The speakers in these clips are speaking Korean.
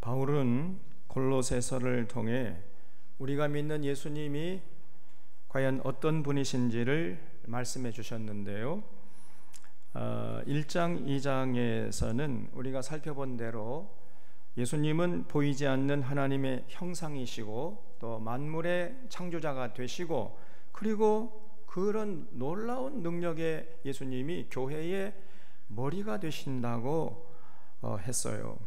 바울은 골로새서를 통해 우리가 믿는 예수님이 과연 어떤 분이신지를 말씀해 주셨는데요. 1장, 2장에서는 우리가 살펴본 대로 예수님은 보이지 않는 하나님의 형상이시고 또 만물의 창조자가 되시고, 그리고 그런 놀라운 능력의 예수님이 교회의 머리가 되신다고 했어요.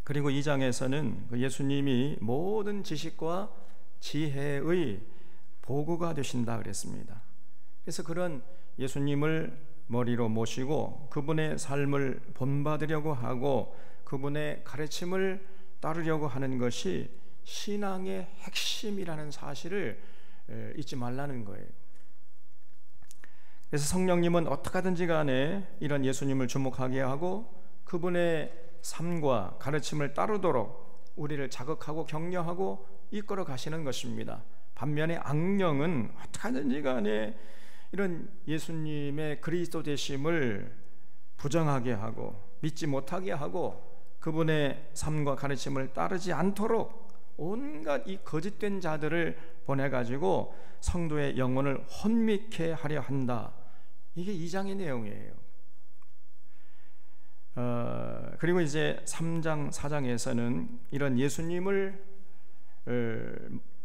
그리고 2장에서는 그 예수님이 모든 지식과 지혜의 보구가 되신다 그랬습니다. 그래서 그런 예수님을 머리로 모시고 그분의 삶을 본받으려고 하고 그분의 가르침을 따르려고 하는 것이 신앙의 핵심이라는 사실을 잊지 말라는 거예요. 그래서 성령님은 어떻게 하든지 간에 이런 예수님을 주목하게 하고 그분의 삶과 가르침을 따르도록 우리를 자극하고 격려하고 이끌어 가시는 것입니다. 반면에 악령은 어떻게 하든지 간에 이런 예수님의 그리스도 되심을 부정하게 하고 믿지 못하게 하고 그분의 삶과 가르침을 따르지 않도록 온갖 이 거짓된 자들을 보내가지고 성도의 영혼을 혼미케 하려 한다. 이게 2장의 내용이에요. 그리고 이제 3장, 4장에서는 이런 예수님을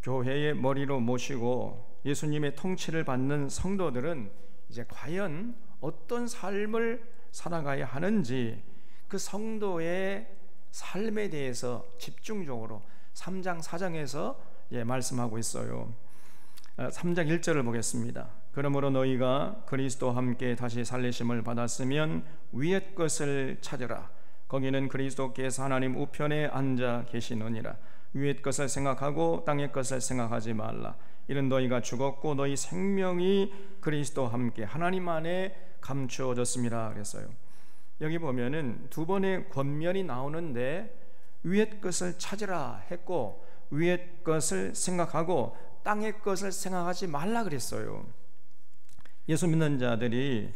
교회의 머리로 모시고 예수님의 통치를 받는 성도들은 이제 과연 어떤 삶을 살아가야 하는지 그 성도의 삶에 대해서 집중적으로 3장, 4장에서 말씀하고 있어요. 3장 1절을 보겠습니다. 그러므로 너희가 그리스도와 함께 다시 살리심을 받았으면 위의 것을 찾으라. 거기는 그리스도께서 하나님 우편에 앉아 계시느니라. 위의 것을 생각하고 땅의 것을 생각하지 말라. 이는 너희가 죽었고 너희 생명이 그리스도와 함께 하나님 안에 감추어졌음이라 그랬어요. 여기 보면은 두 번의 권면이 나오는데 위의 것을 찾으라 했고 위의 것을 생각하고 땅의 것을 생각하지 말라 그랬어요. 예수 믿는 자들이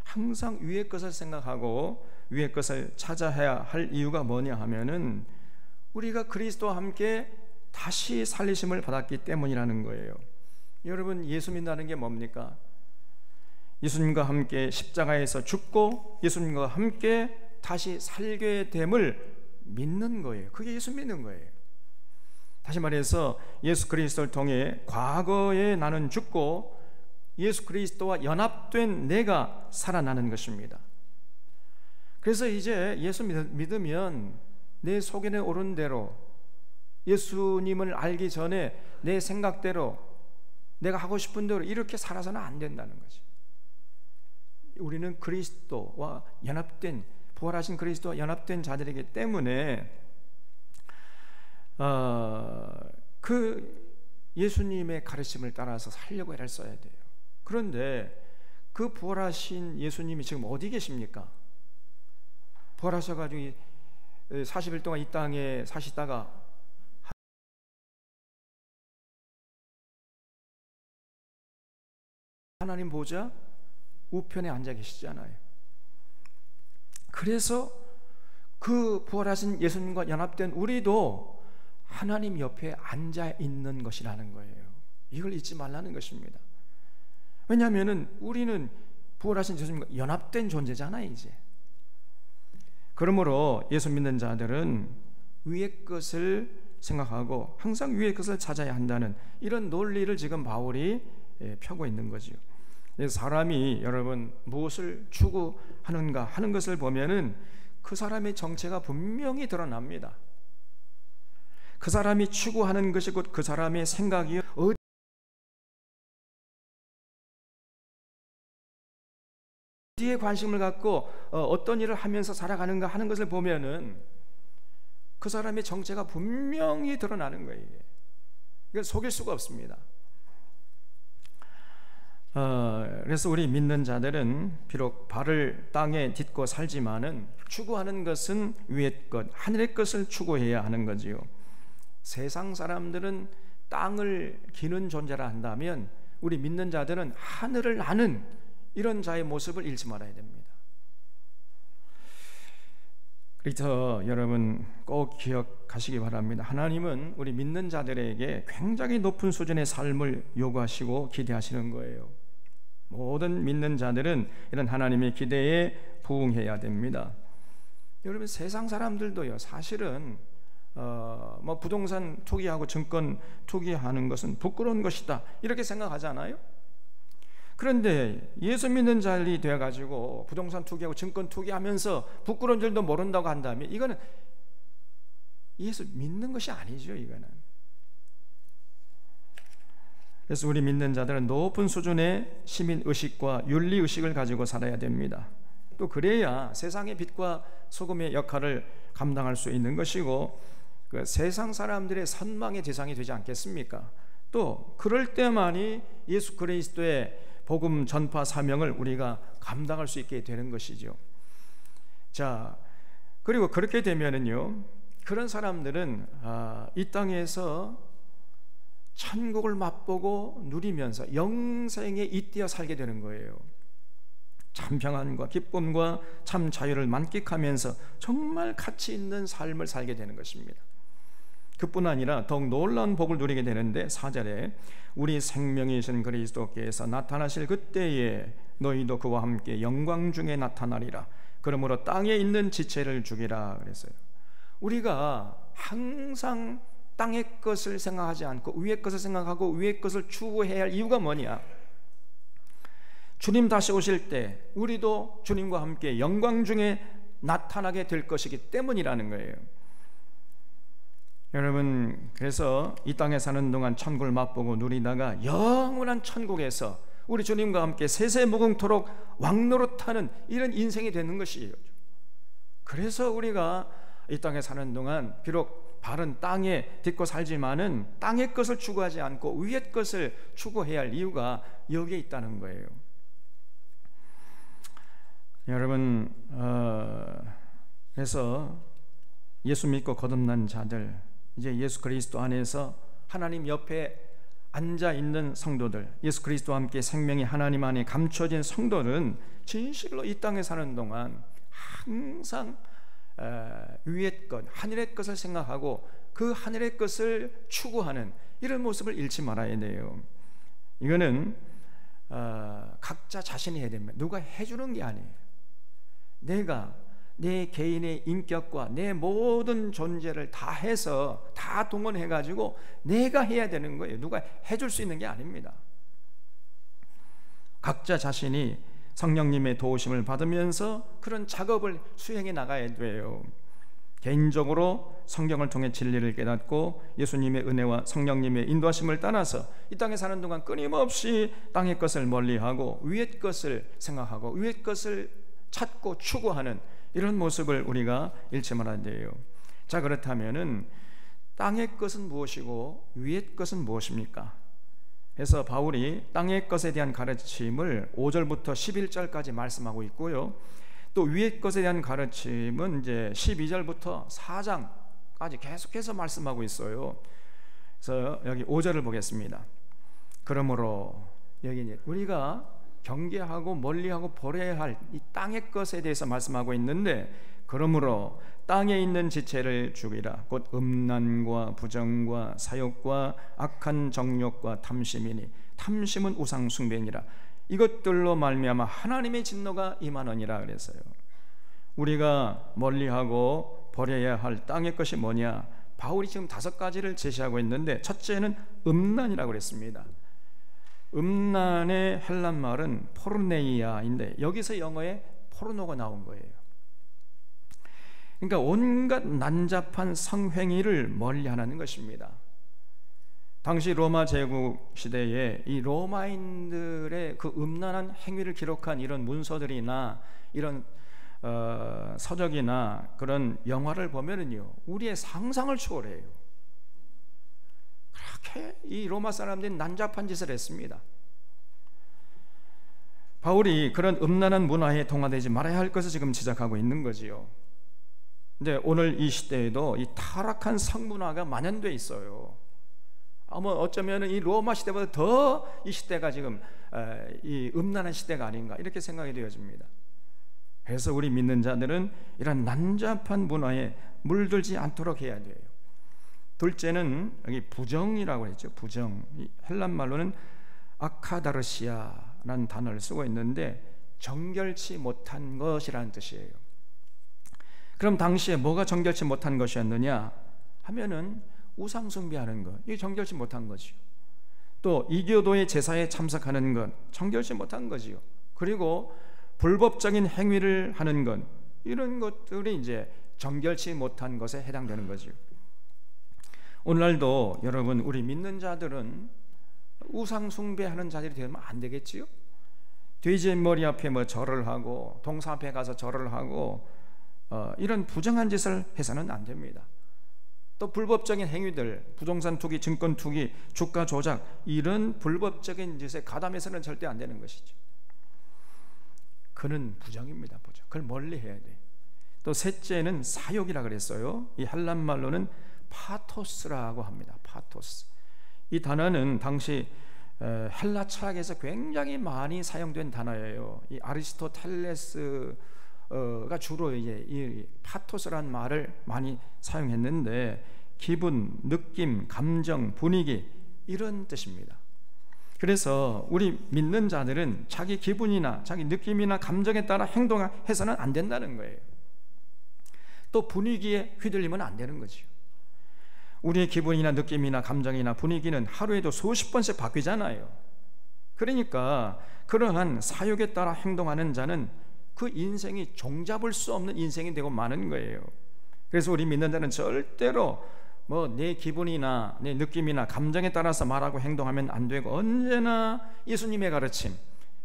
항상 위의 것을 생각하고 위의 것을 찾아야 할 이유가 뭐냐 하면은 우리가 그리스도와 함께 다시 살리심을 받았기 때문이라는 거예요. 여러분, 예수 믿는다는 게 뭡니까? 예수님과 함께 십자가에서 죽고 예수님과 함께 다시 살게 됨을 믿는 거예요. 그게 예수 믿는 거예요. 다시 말해서 예수 그리스도를 통해 과거에 나는 죽고 예수 그리스도와 연합된 내가 살아나는 것입니다. 그래서 이제 예수 믿으면 내 속에 오른 대로 예수님을 알기 전에 내 생각대로 내가 하고 싶은 대로 이렇게 살아서는 안 된다는 거지. 우리는 그리스도와 연합된, 부활하신 그리스도와 연합된 자들이기 때문에 그 예수님의 가르침을 따라서 살려고 애를 써야 돼요. 그런데 그 부활하신 예수님이 지금 어디 계십니까? 부활하셔가지고 40일 동안 이 땅에 사시다가 하나님 보좌 우편에 앉아 계시잖아요. 그래서 그 부활하신 예수님과 연합된 우리도 하나님 옆에 앉아 있는 것이라는 거예요. 이걸 잊지 말라는 것입니다. 왜냐하면 우리는 부활하신 예수님과 연합된 존재잖아요 이제. 그러므로 예수 믿는 자들은 위의 것을 생각하고 항상 위의 것을 찾아야 한다는 이런 논리를 지금 바울이 펴고 있는 거죠. 사람이 여러분 무엇을 추구하는가 하는 것을 보면은 그 사람의 정체가 분명히 드러납니다. 그 사람이 추구하는 것이 곧 그 사람의 생각이 어디에 관심을 갖고 어떤 일을 하면서 살아가는가 하는 것을 보면은 그 사람의 정체가 분명히 드러나는 거예요. 이걸 속일 수가 없습니다. 그래서 우리 믿는 자들은 비록 발을 땅에 딛고 살지만은 추구하는 것은 위의 것, 하늘의 것을 추구해야 하는 거지요. 세상 사람들은 땅을 기는 존재라 한다면 우리 믿는 자들은 하늘을 나는 이런 자의 모습을 잃지 말아야 됩니다. 그래서 여러분 꼭 기억하시기 바랍니다. 하나님은 우리 믿는 자들에게 굉장히 높은 수준의 삶을 요구하시고 기대하시는 거예요. 모든 믿는 자들은 이런 하나님의 기대에 부응해야 됩니다. 여러분 세상 사람들도요, 사실은 부동산 투기하고 증권 투기하는 것은 부끄러운 것이다 이렇게 생각하잖아요. 그런데 예수 믿는 자들이 되어가지고 부동산 투기하고 증권 투기하면서 부끄러운 줄도 모른다고 한다면 이거는 예수 믿는 것이 아니죠. 이거는. 그래서 우리 믿는 자들은 높은 수준의 시민의식과 윤리의식을 가지고 살아야 됩니다. 또 그래야 세상의 빛과 소금의 역할을 감당할 수 있는 것이고 그 세상 사람들의 선망의 대상이 되지 않겠습니까? 또 그럴 때만이 예수 그리스도의 복음 전파 사명을 우리가 감당할 수 있게 되는 것이죠. 자, 그리고 그렇게 되면은요, 그런 사람들은 이 땅에서 천국을 맛보고 누리면서 영생에 잇대어 살게 되는 거예요. 참 평안과 기쁨과 참 자유를 만끽하면서 정말 가치 있는 삶을 살게 되는 것입니다. 그뿐 아니라 더욱 놀라운 복을 누리게 되는데 4절에 우리 생명이신 그리스도께서 나타나실 그때에 너희도 그와 함께 영광 중에 나타나리라. 그러므로 땅에 있는 지체를 죽이라 그랬어요. 우리가 항상 땅의 것을 생각하지 않고 위의 것을 생각하고 위의 것을 추구해야 할 이유가 뭐냐? 주님 다시 오실 때 우리도 주님과 함께 영광 중에 나타나게 될 것이기 때문이라는 거예요. 여러분, 그래서 이 땅에 사는 동안 천국을 맛보고 누리다가 영원한 천국에서 우리 주님과 함께 세세무궁토록 왕노릇하는 이런 인생이 되는 것이에요. 그래서 우리가 이 땅에 사는 동안 비록 바른 땅에 딛고 살지만은 땅의 것을 추구하지 않고 위의 것을 추구해야 할 이유가 여기에 있다는 거예요. 여러분, 그래서 예수 믿고 거듭난 자들, 이제 예수 그리스도 안에서 하나님 옆에 앉아 있는 성도들, 예수 그리스도와 함께 생명이 하나님 안에 감춰진 성도는 진실로 이 땅에 사는 동안 항상 위의 것, 하늘의 것을 생각하고 그 하늘의 것을 추구하는 이런 모습을 잃지 말아야 돼요. 이거는 각자 자신이 해야 됩니다. 누가 해주는 게 아니에요. 내가 내 개인의 인격과 내 모든 존재를 다 해서 다 동원해가지고 내가 해야 되는 거예요. 누가 해줄 수 있는 게 아닙니다. 각자 자신이 성령님의 도우심을 받으면서 그런 작업을 수행해 나가야 돼요. 개인적으로 성경을 통해 진리를 깨닫고 예수님의 은혜와 성령님의 인도하심을 따라서 이 땅에 사는 동안 끊임없이 땅의 것을 멀리하고 위의 것을 생각하고 위의 것을 찾고 추구하는 이런 모습을 우리가 잃지 말아야 돼요. 자, 그렇다면은 땅의 것은 무엇이고 위의 것은 무엇입니까? 그래서 바울이 땅의 것에 대한 가르침을 5절부터 11절까지 말씀하고 있고요. 또 위의 것에 대한 가르침은 이제 12절부터 4장까지 계속해서 말씀하고 있어요. 그래서 여기 5절을 보겠습니다. 그러므로 여기 이제 우리가 경계하고 멀리하고 버려야 할 이 땅의 것에 대해서 말씀하고 있는데, 그러므로 땅에 있는 지체를 죽이라. 곧 음란과 부정과 사욕과 악한 정욕과 탐심이니 탐심은 우상 숭배니라. 이것들로 말미암아 하나님의 진노가 임하느니라 그랬어요. 우리가 멀리하고 버려야 할 땅의 것이 뭐냐? 바울이 지금 5가지를 제시하고 있는데, 첫째는 음란이라고 그랬습니다. 음란의 헬란 말은 포르네이아인데 여기서 영어에 포르노가 나온 거예요. 그러니까 온갖 난잡한 성행위를 멀리하는 것입니다. 당시 로마 제국 시대에 이 로마인들의 그 음란한 행위를 기록한 이런 문서들이나 이런 서적이나 그런 영화를 보면은요, 우리의 상상을 초월해요. 그렇게 이 로마 사람들이 난잡한 짓을 했습니다. 바울이 그런 음란한 문화에 동화되지 말아야 할 것을 지금 지적하고 있는 거지요. 근데 오늘 이 시대에도 이 타락한 성문화가 만연돼 있어요. 아마 어쩌면 이 로마 시대보다 더 이 시대가 지금 이 음란한 시대가 아닌가 이렇게 생각이 되어집니다. 그래서 우리 믿는 자들은 이런 난잡한 문화에 물들지 않도록 해야 돼요. 둘째는 여기 부정이라고 했죠. 부정. 이 헬란 말로는 아카다르시아라는 단어를 쓰고 있는데 정결치 못한 것이라는 뜻이에요. 그럼 당시에 뭐가 정결치 못한 것이었느냐 하면은 우상 숭배하는 것, 이게 정결치 못한 거지요. 또 이교도의 제사에 참석하는 것, 정결치 못한 거지요. 그리고 불법적인 행위를 하는 것, 이런 것들이 이제 정결치 못한 것에 해당되는 거지요. 오늘날도 여러분, 우리 믿는 자들은 우상 숭배하는 자들이 되면 안 되겠지요. 돼지 머리 앞에 뭐 절을 하고 동상 앞에 가서 절을 하고 이런 부정한 짓을 해서는 안 됩니다. 또 불법적인 행위들, 부동산 투기, 증권 투기, 주가 조작, 이런 불법적인 짓에 가담해서는 절대 안 되는 것이죠. 그는 부정입니다. 부정. 그걸 멀리 해야 돼. 또 셋째는 사욕이라 그랬어요. 이 헬란 말로는 파토스라고 합니다. 파토스. 이 단어는 당시 헬라 철학에서 굉장히 많이 사용된 단어예요. 이 아리스토텔레스가 주로 이제 이 파토스라는 말을 많이 사용했는데, 기분, 느낌, 감정, 분위기, 이런 뜻입니다. 그래서 우리 믿는 자들은 자기 기분이나 자기 느낌이나 감정에 따라 행동해서는 안 된다는 거예요. 또 분위기에 휘둘리면 안 되는 거죠. 우리의 기분이나 느낌이나 감정이나 분위기는 하루에도 수십 번씩 바뀌잖아요. 그러니까 그러한 사욕에 따라 행동하는 자는 그 인생이 종잡을 수 없는 인생이 되고 마는 거예요. 그래서 우리 믿는 자는 절대로 뭐 내 기분이나 내 느낌이나 감정에 따라서 말하고 행동하면 안 되고, 언제나 예수님의 가르침,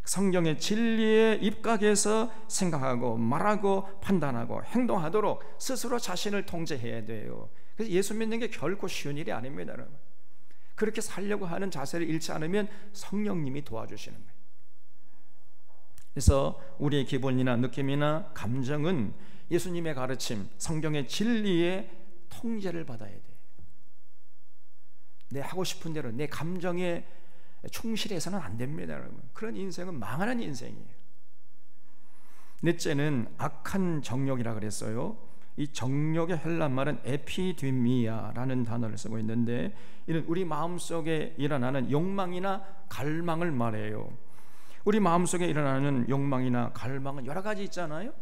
성경의 진리에 입각해서 생각하고 말하고 판단하고 행동하도록 스스로 자신을 통제해야 돼요. 그래서 예수 믿는 게 결코 쉬운 일이 아닙니다, 여러분. 그렇게 살려고 하는 자세를 잃지 않으면 성령님이 도와주시는 거예요. 그래서 우리의 기분이나 느낌이나 감정은 예수님의 가르침, 성경의 진리에 통제를 받아야 돼요. 내 하고 싶은 대로 내 감정에 충실해서는 안 됩니다, 여러분. 그런 인생은 망하는 인생이에요. 넷째는 악한 정욕이라 그랬어요. 이 정욕의 헬란 말은 에피디미아라는 단어를 쓰고 있는데, 이는 우리 마음속에 일어나는 욕망이나 갈망을 말해요. 우리 마음속에 일어나는 욕망이나 갈망은 여러 가지 있잖아요.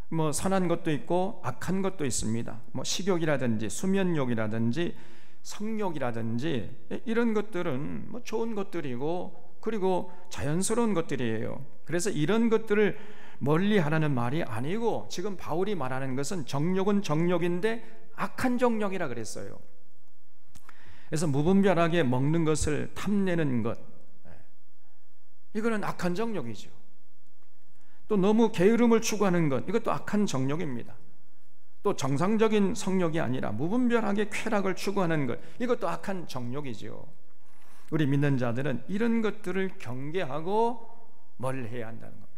뭐 선한 것도 있고 악한 것도 있습니다. 뭐 식욕이라든지 수면욕이라든지 성욕이라든지 이런 것들은 뭐 좋은 것들이고 그리고 자연스러운 것들이에요. 그래서 이런 것들을 멀리 하라는 말이 아니고, 지금 바울이 말하는 것은 정욕은 정욕인데 악한 정욕이라 그랬어요. 그래서 무분별하게 먹는 것을 탐내는 것, 이거는 악한 정욕이죠. 또 너무 게으름을 추구하는 것, 이것도 악한 정욕입니다. 또 정상적인 성욕이 아니라 무분별하게 쾌락을 추구하는 것, 이것도 악한 정욕이죠. 우리 믿는 자들은 이런 것들을 경계하고 멀리해야 한다는 겁니다.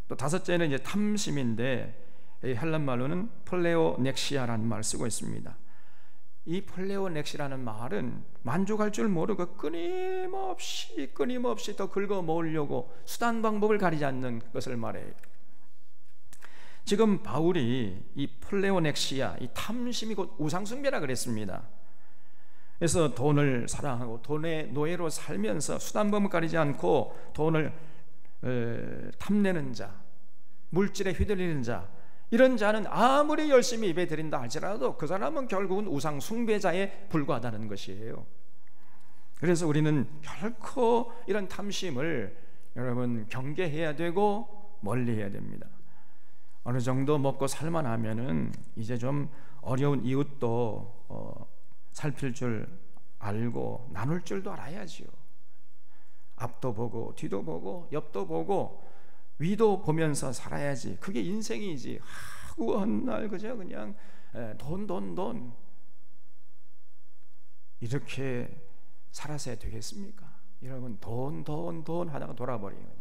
또 다섯째는 이제 탐심인데, 헬란 말로는 플레오넥시아라는 말을 쓰고 있습니다. 이 플레오넥시라는 말은 만족할 줄 모르고 끊임없이 더 긁어 모으려고 수단 방법을 가리지 않는 것을 말해요. 지금 바울이 이 플레오넥시아, 이 탐심이 곧 우상숭배라 그랬습니다. 그래서 돈을 사랑하고 돈의 노예로 살면서 수단 방법을 가리지 않고 돈을 탐내는 자, 물질에 휘둘리는 자, 이런 자는 아무리 열심히 예배 드린다 할지라도 그 사람은 결국은 우상 숭배자에 불과하다는 것이에요. 그래서 우리는 결코 이런 탐심을 여러분 경계해야 되고 멀리해야 됩니다. 어느 정도 먹고 살만하면은 이제 좀 어려운 이웃도 살필 줄 알고 나눌 줄도 알아야지요. 앞도 보고 뒤도 보고 옆도 보고 위도 보면서 살아야지. 그게 인생이지. 하고 한 날 그저 그냥 돈 이렇게 살아서야 되겠습니까? 여러분, 돈 하다가 돌아버리는 거예요.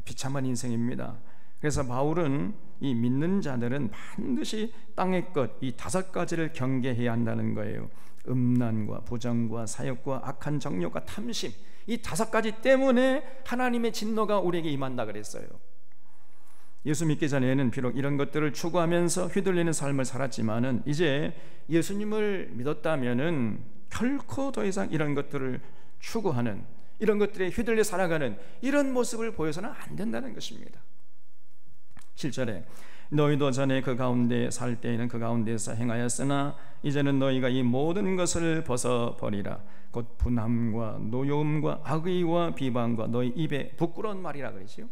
비참한 인생입니다. 그래서 바울은 이 믿는 자들은 반드시 땅의 것, 이 5가지를 경계해야 한다는 거예요. 음란과 부정과 사욕과 악한 정욕과 탐심, 이 5가지 때문에 하나님의 진노가 우리에게 임한다 그랬어요. 예수 믿기 전에는 비록 이런 것들을 추구하면서 휘둘리는 삶을 살았지만은 이제 예수님을 믿었다면은 결코 더 이상 이런 것들을 추구하는, 이런 것들에 휘둘려 살아가는 이런 모습을 보여서는 안 된다는 것입니다. 7절에 너희도 전에 그 가운데 살 때에는 그 가운데서 행하였으나 이제는 너희가 이 모든 것을 벗어버리라. 곧 분함과 노여움과 악의와 비방과 너희 입에 부끄러운 말이라 그러지요.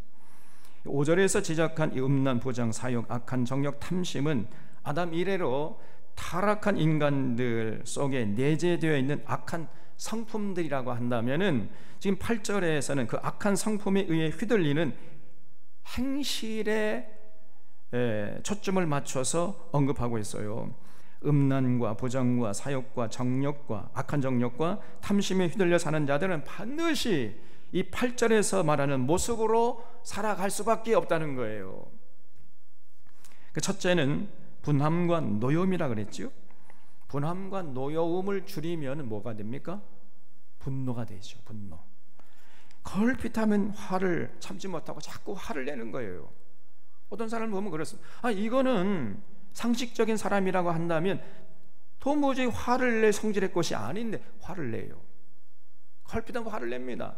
5절에서 지적한 이 음란, 부정, 사욕, 악한 정욕, 탐심은 아담 이래로 타락한 인간들 속에 내재되어 있는 악한 성품들이라고 한다면은 지금 8절에서는 그 악한 성품에 의해 휘둘리는 행실에 초점을 맞춰서 언급하고 있어요. 음란과 부정과 사욕과 정욕과 악한 정욕과 탐심에 휘둘려 사는 자들은 반드시 이 8절에서 말하는 모습으로 살아갈 수밖에 없다는 거예요. 그 첫째는 분함과 노여움이라 그랬죠. 분함과 노여움을 줄이면 뭐가 됩니까? 분노가 되죠. 분노. 걸핏하면 화를 참지 못하고 자꾸 화를 내는 거예요. 어떤 사람을 보면 그렇습니다. 이거는 상식적인 사람이라고 한다면 도무지 화를 낼 성질의 것이 아닌데 화를 내요. 걸핏하면 화를 냅니다.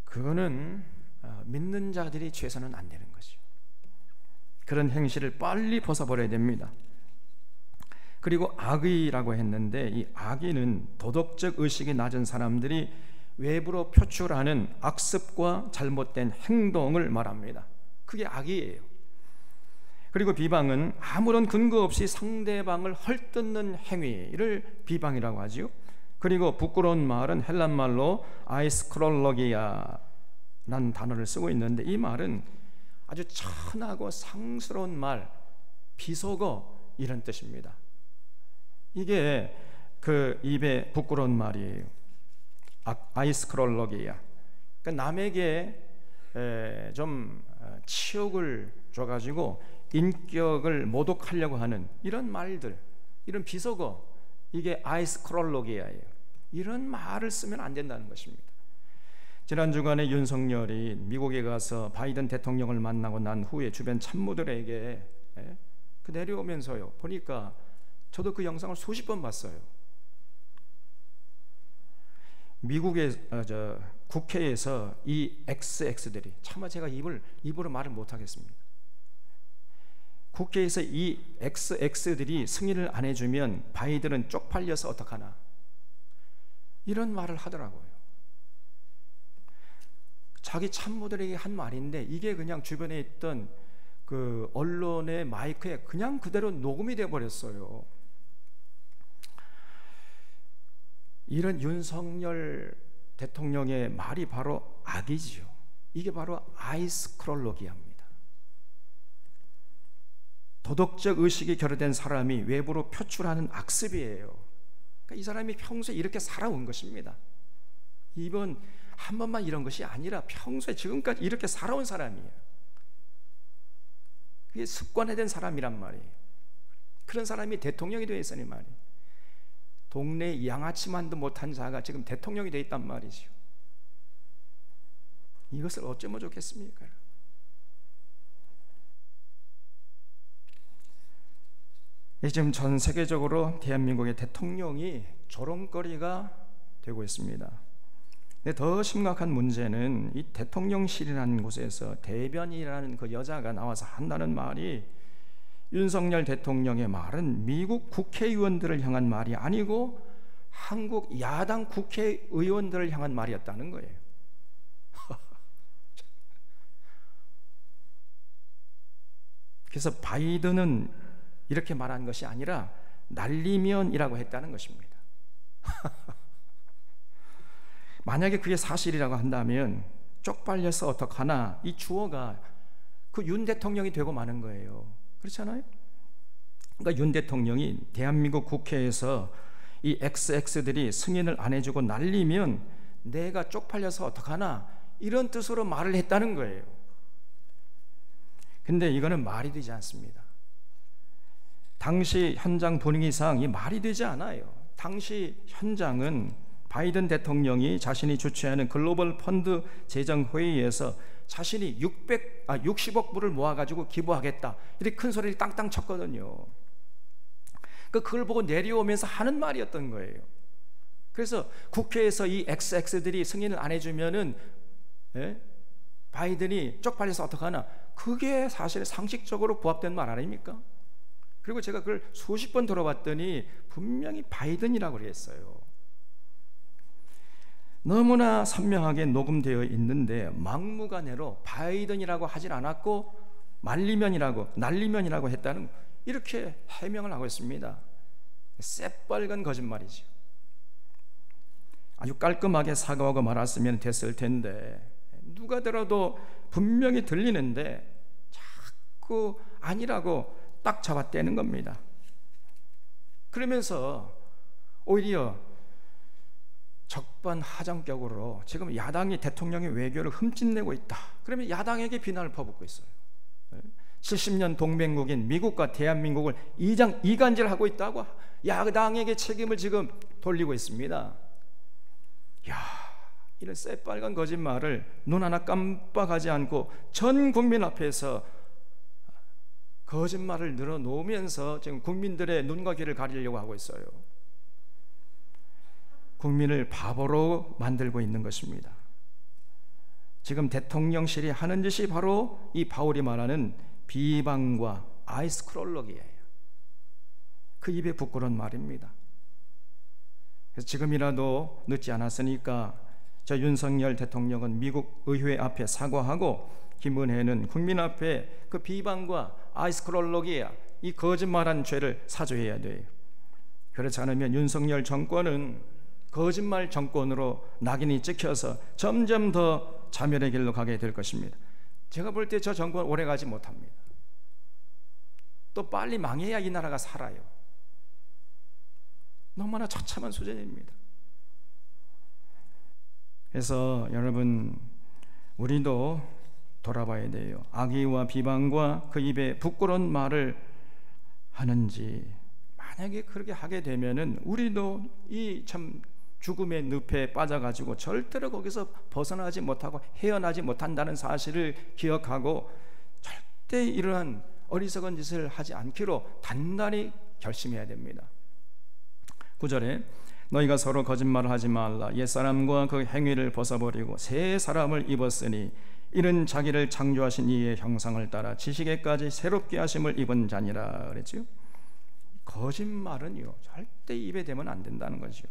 그거는 믿는 자들이 죄서는 안 되는 거죠. 그런 행실을 빨리 벗어버려야 됩니다. 그리고 악의라고 했는데 이 악의는 도덕적 의식이 낮은 사람들이 외부로 표출하는 악습과 잘못된 행동을 말합니다. 그게 악의예요. 그리고 비방은 아무런 근거 없이 상대방을 헐뜯는 행위를 비방이라고 하지요. 그리고 부끄러운 말은 헬란 말로 아이스크롤로기아라는 단어를 쓰고 있는데 이 말은 아주 천하고 상스러운 말, 비속어 이런 뜻입니다. 이게 그 입에 부끄러운 말이에요. 아이스크롤로기아. 그러니까 남에게 좀 치욕을 줘가지고 인격을 모독하려고 하는 이런 말들, 이런 비속어, 이게 아이스크롤로기아예요. 이런 말을 쓰면 안 된다는 것입니다. 지난 주간에 윤석열이 미국에 가서 바이든 대통령을 만나고 난 후에 주변 참모들에게 그 내려오면서요 보니까 저도 그 영상을 수십 번 봤어요. 미국의 국회에서 이 XX들이 차마 제가 입으로 말을 못하겠습니다. 국회에서 이 XX들이 승인을 안 해주면 바이든은 쪽팔려서 어떡하나 이런 말을 하더라고요. 자기 참모들에게 한 말인데 이게 그냥 주변에 있던 그 언론의 마이크에 그냥 그대로 녹음이 돼 버렸어요. 이런 윤석열 대통령의 말이 바로 악이지요. 이게 바로 아이스크롤로기아입니다. 도덕적 의식이 결여된 사람이 외부로 표출하는 악습이에요. 그러니까 이 사람이 평소에 이렇게 살아온 것입니다. 이번 한 번만 이런 것이 아니라 평소에 지금까지 이렇게 살아온 사람이에요. 그게 습관화된 사람이란 말이에요. 그런 사람이 대통령이 되어 있으니 말이에요. 동네 양아치만도 못한 자가 지금 대통령이 되어 있단 말이죠. 이것을 어쩌면 좋겠습니까? 지금 전 세계적으로 대한민국의 대통령이 조롱거리가 되고 있습니다. 근데 더 심각한 문제는 이 대통령실이라는 곳에서 대변이라는 그 여자가 나와서 한다는 말이 윤석열 대통령의 말은 미국 국회의원들을 향한 말이 아니고 한국 야당 국회의원들을 향한 말이었다는 거예요. 그래서 바이든은 이렇게 말한 것이 아니라 날리면이라고 했다는 것입니다. 만약에 그게 사실이라고 한다면 쪽팔려서 어떡하나 이 주어가 그 윤 대통령이 되고 마는 거예요. 그렇잖아요? 그러니까 윤 대통령이 대한민국 국회에서 이 XX들이 승인을 안 해주고 날리면 내가 쪽팔려서 어떡하나 이런 뜻으로 말을 했다는 거예요. 근데 이거는 말이 되지 않습니다. 당시 현장 분위기상 이 말이 되지 않아요. 당시 현장은 바이든 대통령이 자신이 주최하는 글로벌 펀드 재정 회의에서 자신이 60억 불을 모아가지고 기부하겠다 이렇게 큰 소리를 땅땅 쳤거든요. 그걸 보고 내려오면서 하는 말이었던 거예요. 그래서 국회에서 이 XX들이 승인을 안 해주면은 바이든이 쪽팔려서 어떡하나, 그게 사실 상식적으로 부합된 말 아닙니까? 그리고 제가 그걸 수십 번 들어봤더니 분명히 바이든이라고 그랬어요. 너무나 선명하게 녹음되어 있는데 막무가내로 바이든이라고 하진 않았고 날리면이라고 했다는, 이렇게 해명을 하고 있습니다. 새빨간 거짓말이죠. 아주 깔끔하게 사과하고 말았으면 됐을 텐데 누가 들어도 분명히 들리는데 자꾸 아니라고 딱 잡아떼는 겁니다. 그러면서 오히려 적반하장격으로 지금 야당이 대통령의 외교를 흠집내고 있다, 그러면 야당에게 비난을 퍼붓고 있어요. 70년 동맹국인 미국과 대한민국을 이간질하고 있다고 야당에게 책임을 지금 돌리고 있습니다. 이런 새빨간 거짓말을 눈 하나 깜빡하지 않고 전 국민 앞에서 거짓말을 늘어놓으면서 지금 국민들의 눈과 귀를 가리려고 하고 있어요. 국민을 바보로 만들고 있는 것입니다. 지금 대통령실이 하는 짓이 바로 이 바울이 말하는 비방과 아이스크롤록이에요. 그 입에 부끄러운 말입니다. 그래서 지금이라도 늦지 않았으니까 저 윤석열 대통령은 미국 의회 앞에 사과하고 김은혜는 국민 앞에 그 비방과 아이스크롤록이야, 이 거짓말한 죄를 사죄해야 돼요. 그렇지 않으면 윤석열 정권은 거짓말 정권으로 낙인이 찍혀서 점점 더 자멸의 길로 가게 될 것입니다. 제가 볼 때 저 정권 오래 가지 못합니다. 또 빨리 망해야 이 나라가 살아요. 너무나 처참한 수준입니다. 그래서 여러분, 우리도 돌아봐야 돼요. 악의와 비방과 그 입에 부끄러운 말을 하는지, 만약에 그렇게 하게 되면은 우리도 이 참 죽음의 늪에 빠져가지고 절대로 거기서 벗어나지 못하고 헤어나지 못한다는 사실을 기억하고 절대 이러한 어리석은 짓을 하지 않기로 단단히 결심해야 됩니다. 9절에 너희가 서로 거짓말을 하지 말라. 옛사람과 그 행위를 벗어버리고 새 사람을 입었으니 이는 자기를 창조하신 이의 형상을 따라 지식에까지 새롭게 하심을 입은 자니라 그랬죠. 거짓말은요 절대 입에 대면 안 된다는 거죠.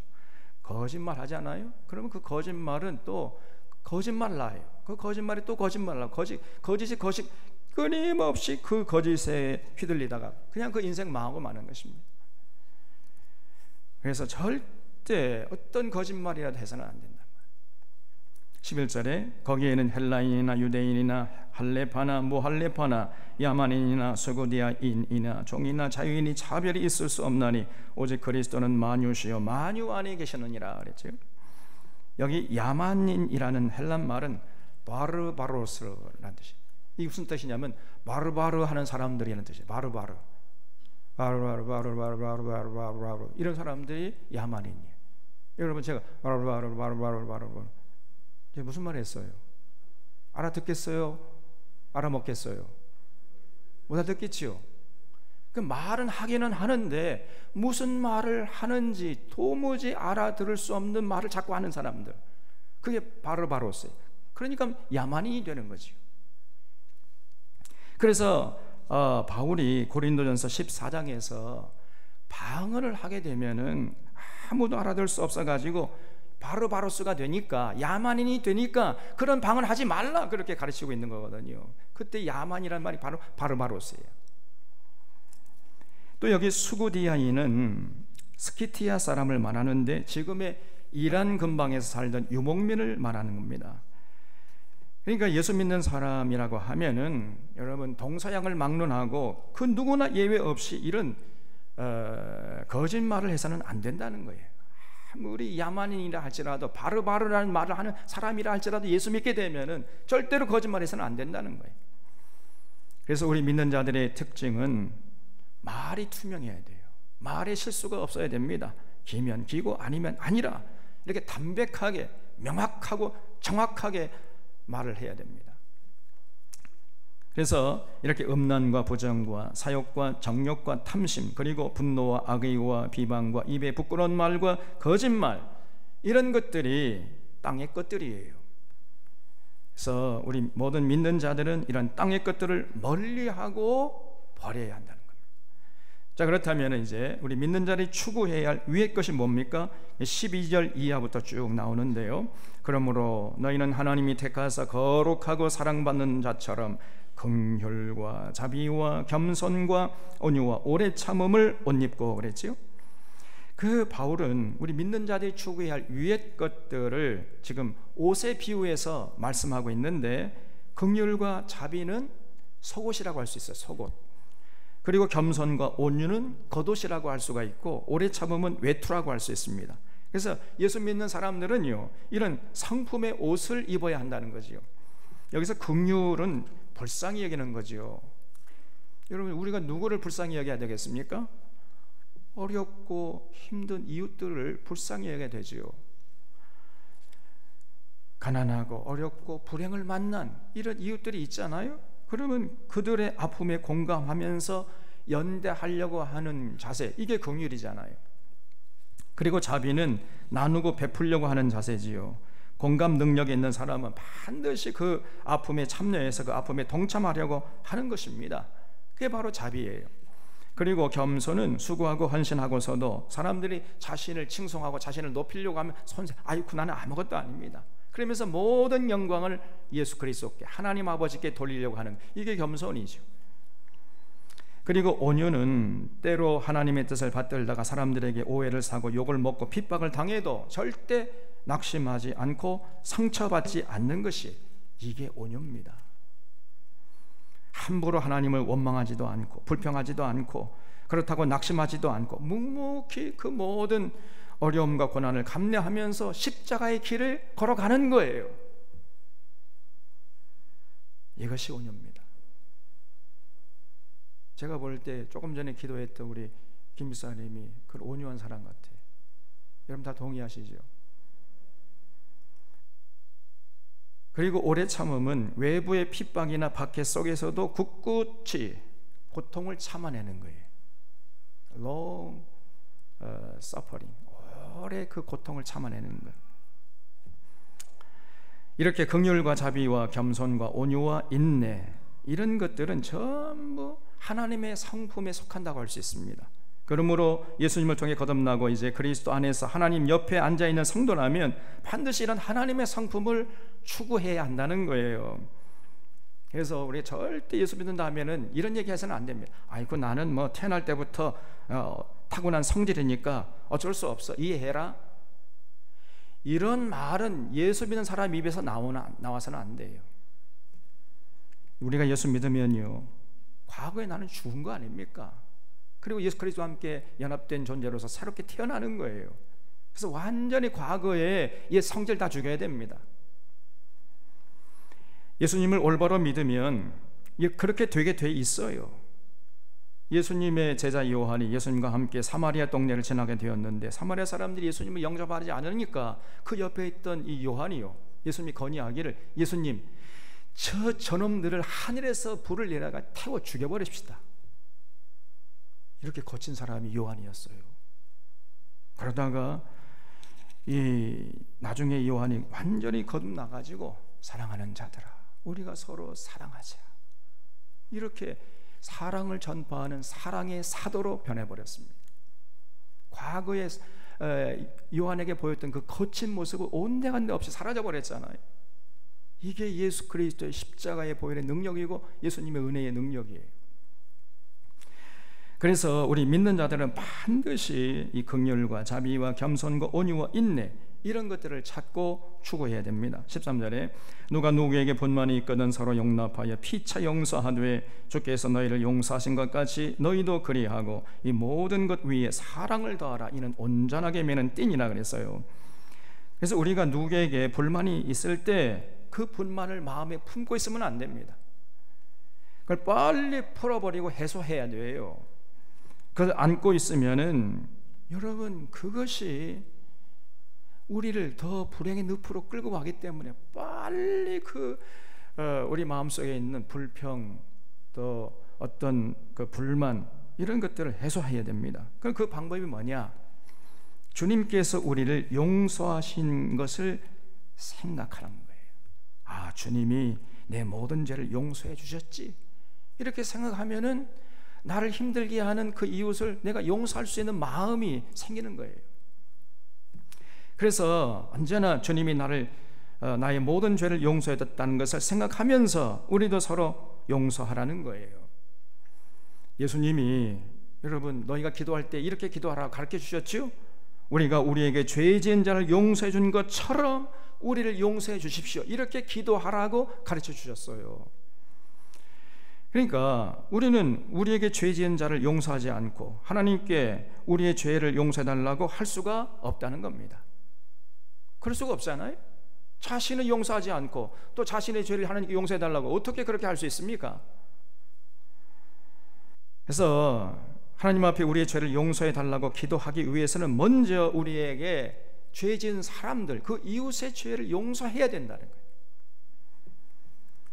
거짓말 하지 않아요? 그러면 그 거짓말은 또 거짓말 나요. 그 거짓말이 또 거짓말 나고 거짓이 끊임없이 그 거짓에 휘둘리다가 그냥 그 인생 망하고 마는 것입니다. 그래서 절대 어떤 거짓말이라도 해서는 안 된다. 11절에 거기에는 헬라인이나 유대인이나 할레파나 무할레파나 야만인이나 수고디아인이나 종이나 자유인이 차별이 있을 수 없나니 오직 그리스도는 만유시요 만유 안에 계시느니라 그랬죠. 여기 야만인이라는 헬란 말은 바르바로스라는 뜻이에요. 이게 무슨 뜻이냐면 바르바르 하는 사람들이라는 뜻이에요. 바르바르 이런 사람들이 야만인이에요. 여러분, 제가 바르바르 이게 무슨 말 했어요? 알아듣겠어요? 알아먹겠어요? 못 알아듣겠지요? 그 말은 하기는 하는데 무슨 말을 하는지 도무지 알아들을 수 없는 말을 자꾸 하는 사람들, 그게 바르바로스예요. 그러니까 야만인이 되는 거죠. 그래서 바울이 고린도전서 14장에서 방언을 하게 되면은 아무도 알아들 수 없어가지고 바르바로스가 되니까, 야만인이 되니까 그런 방언을 하지 말라 그렇게 가르치고 있는 거거든요. 그때 야만이라는 말이 바로 바르바로스예요. 또 여기 수구디아인은 스키티아 사람을 말하는데 지금의 이란 근방에서 살던 유목민을 말하는 겁니다. 그러니까 예수 믿는 사람이라고 하면은 여러분 동서양을 막론하고 그 누구나 예외 없이 이런 거짓말을 해서는 안 된다는 거예요. 아무리 야만인이라 할지라도 바르바르라는 말을 하는 사람이라 할지라도 예수 믿게 되면은 절대로 거짓말해서는 안 된다는 거예요. 그래서 우리 믿는 자들의 특징은 말이 투명해야 돼요. 말에 실수가 없어야 됩니다. 기면 기고 아니면 아니라 이렇게 담백하게, 명확하고 정확하게 말을 해야 됩니다. 그래서 이렇게 음란과 부정과 사욕과 정욕과 탐심, 그리고 분노와 악의와 비방과 입에 부끄러운 말과 거짓말, 이런 것들이 땅의 것들이에요. 그래서 우리 모든 믿는 자들은 이런 땅의 것들을 멀리하고 버려야 한다는 겁니다. 자, 그렇다면 이제 우리 믿는 자들이 추구해야 할 위의 것이 뭡니까? 12절 이하부터 쭉 나오는데요. 그러므로 너희는 하나님이 택하사 거룩하고 사랑받는 자처럼 긍휼과 자비와 겸손과 온유와 오래 참음을 옷 입고 그랬지요. 그 바울은 우리 믿는 자들이 추구해야 할 위의 것들을 지금 옷에 비유해서 말씀하고 있는데, 긍휼과 자비는 속옷이라고 할 수 있어요. 속옷. 그리고 겸손과 온유는 겉옷이라고 할 수가 있고, 오래 참음은 외투라고 할 수 있습니다. 그래서 예수 믿는 사람들은요, 이런 상품의 옷을 입어야 한다는 거지요. 여기서 긍휼은 불쌍히 여기는 거지요. 여러분, 우리가 누구를 불쌍히 여겨야 되겠습니까? 어렵고 힘든 이웃들을 불쌍히 여겨야 되지요. 가난하고 어렵고 불행을 만난 이런 이웃들이 있잖아요. 그러면 그들의 아픔에 공감하면서 연대하려고 하는 자세, 이게 긍휼이잖아요. 그리고 자비는 나누고 베풀려고 하는 자세지요. 공감 능력이 있는 사람은 반드시 그 아픔에 참여해서 그 아픔에 동참하려고 하는 것입니다. 그게 바로 자비예요. 그리고 겸손은 수고하고 헌신하고서도 사람들이 자신을 칭송하고 자신을 높이려고 하면 아이쿠 나는 아무것도 아닙니다. 그러면서 모든 영광을 예수 그리스도께, 하나님 아버지께 돌리려고 하는, 이게 겸손이죠. 그리고 온유는 때로 하나님의 뜻을 받들다가 사람들에게 오해를 사고 욕을 먹고 핍박을 당해도 절대 낙심하지 않고 상처받지 않는 것이, 이게 온유입니다. 함부로 하나님을 원망하지도 않고 불평하지도 않고, 그렇다고 낙심하지도 않고 묵묵히 그 모든 어려움과 고난을 감내하면서 십자가의 길을 걸어가는 거예요. 이것이 온유입니다. 제가 볼 때 조금 전에 기도했던 우리 김 목사님이 그 온유한 사람 같아요. 여러분 다 동의하시죠? 그리고 오래 참음은 외부의 핍박이나 박해 속에서도 굳굳이 고통을 참아내는 거예요. long suffering, 오래 그 고통을 참아내는 것. 이렇게 긍휼과 자비와 겸손과 온유와 인내, 이런 것들은 전부 하나님의 성품에 속한다고 할 수 있습니다. 그러므로 예수님을 통해 거듭나고 이제 그리스도 안에서 하나님 옆에 앉아있는 성도라면 반드시 이런 하나님의 성품을 추구해야 한다는 거예요. 그래서 우리 절대 예수 믿는다면은 이런 얘기 해서는 안 됩니다. 아이고 나는 뭐 태어날 때부터 타고난 성질이니까 어쩔 수 없어, 이해해라. 이런 말은 예수 믿는 사람 입에서 나와서는 안 돼요. 우리가 예수 믿으면요, 과거에 나는 죽은 거 아닙니까? 그리고 예수 그리스도와 함께 연합된 존재로서 새롭게 태어나는 거예요. 그래서 완전히 과거에 옛 성질 다 죽여야 됩니다. 예수님을 올바로 믿으면 그렇게 되게 돼 있어요. 예수님의 제자 요한이 예수님과 함께 사마리아 동네를 지나게 되었는데, 사마리아 사람들이 예수님을 영접하지 않으니까 그 옆에 있던 이 요한이요, 예수님이 건의하기를, 예수님 저놈들을 하늘에서 불을 내려가 태워 죽여버립시다. 이렇게 거친 사람이 요한이었어요. 그러다가 나중에 요한이 완전히 거듭나가지고, 사랑하는 자들아 우리가 서로 사랑하자, 이렇게 사랑을 전파하는 사랑의 사도로 변해버렸습니다. 과거에 요한에게 보였던 그 거친 모습은 온데간데 없이 사라져버렸잖아요. 이게 예수 그리스도의 십자가에 보이는 능력이고 예수님의 은혜의 능력이에요. 그래서 우리 믿는 자들은 반드시 이 긍휼과 자비와 겸손과 온유와 인내, 이런 것들을 찾고 추구해야 됩니다. 13절에 누가 누구에게 분만이 있거든 서로 용납하여 피차 용서하되 주께서 너희를 용서하신 것 같이 너희도 그리하고 이 모든 것 위에 사랑을 더하라. 이는 온전하게 매는 띠니라 그랬어요. 그래서 우리가 누구에게 불만이 있을 때 그 불만을 마음에 품고 있으면 안 됩니다. 그걸 빨리 풀어버리고 해소해야 돼요. 그걸 안고 있으면은 여러분 그것이 우리를 더 불행의 늪으로 끌고 가기 때문에 빨리 우리 마음속에 있는 불평, 또 어떤 그 불만, 이런 것들을 해소해야 됩니다. 그럼 그 방법이 뭐냐? 주님께서 우리를 용서하신 것을 생각하는 거예요. 아, 주님이 내 모든 죄를 용서해 주셨지. 이렇게 생각하면은 나를 힘들게 하는 그 이웃을 내가 용서할 수 있는 마음이 생기는 거예요. 그래서 언제나 주님이 나의 모든 죄를 용서해 줬다는 것을 생각하면서 우리도 서로 용서하라는 거예요. 예수님이 여러분 너희가 기도할 때 이렇게 기도하라고 가르쳐 주셨죠? 우리가 우리에게 죄 지은 자를 용서해 준 것처럼 우리를 용서해 주십시오, 이렇게 기도하라고 가르쳐 주셨어요. 그러니까 우리는 우리에게 죄 지은 자를 용서하지 않고 하나님께 우리의 죄를 용서해 달라고 할 수가 없다는 겁니다. 그럴 수가 없잖아요. 자신을 용서하지 않고 또 자신의 죄를 하나님께 용서해 달라고 어떻게 그렇게 할 수 있습니까? 그래서 하나님 앞에 우리의 죄를 용서해 달라고 기도하기 위해서는 먼저 우리에게 죄 지은 사람들, 그 이웃의 죄를 용서해야 된다는 거예요.